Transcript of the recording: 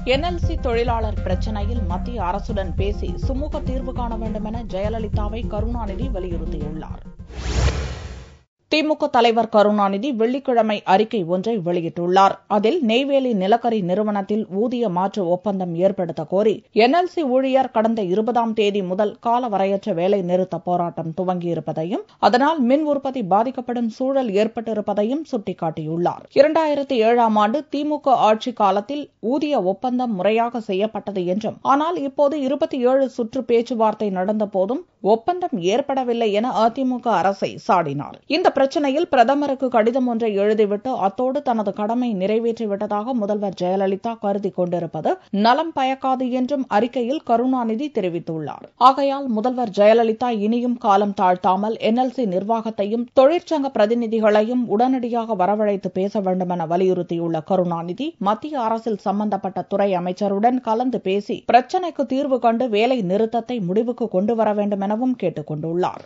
NLC தொழிலாளர் பிரச்சினையில் மத்திய அரசுடன் பேசி சுமூக தீர்வு காண வேண்டும் என ஜெயலலிதாவை கருணாநிதி வலியுறுத்தியுள்ளார். திமுக தலைவர் கருணாநிதி வெள்ளிக்கிழமை அறிக்கை ஒன்றை வெளியிட்டுள்ளார். அதில் நெய்வேலி நிலக்கரி நிறுவனத்தில் ஊதிய மாற்று ஒப்பந்தம் ஏற்படுத்த கோரி என்எல்சி ஊழியர் கடந்த 20ஆம் தேதி முதல் காலவரையற்ற வேலை நிறுத்த போராட்டம் துவங்கியிருப்பதையும் அதனால் மின் உற்பத்தி பாதிக்கப்படும் சூழல் ஏற்பட்டிருப்பதையும் சுட்டிக்காட்டியுள்ளார். 2007ஆம் ஆண்டு திமுக ஆட்சி காலத்தில் ஊதிய ஒப்பந்தம் முறையாக செய்யப்பட்டது என்றும் ஆனால் இப்போது 27 சுற்று பேச்சுவார்த்தை நடந்த போதும் ஒப்பந்தம் ஏற்படவில்லை என அதிமுக அரசை சாடினார். இந்த பிரச்சினையில் பிரதமருக்கு கடிதம் ஒன்றை எழுதிவிட்டு அத்தோடு தனது கடமை நிறைவேற்றிவிட்டதாக முதல்வர் ஜெயலலிதா கருதிக் கொண்டிருப்பது நலம் பயக்காது என்றும் அறிக்கையில் கருணாநிதி தெரிவித்துள்ளார். ஆகையால் முதல்வர் ஜெயலலிதா இனியும் காலம் தாழ்த்தாமல் என்எல்சி நிர்வாகத்தையும் தொழிற்சங்க பிரதிநிதிகளையும் உடனடியாக வரவழைத்து பேச வேண்டும் என வலியுறுத்தியுள்ள கருணாநிதி மத்திய அரசில் சம்பந்தப்பட்ட துறை அமைச்சருடன் கலந்து பேசி பிரச்சினைக்கு தீர்வு கண்டு வேலை நிறுத்தத்தை முடிவுக்கு கொண்டுவர வேண்டும் எனவும் கேட்டுக் கொண்டுள்ளார்.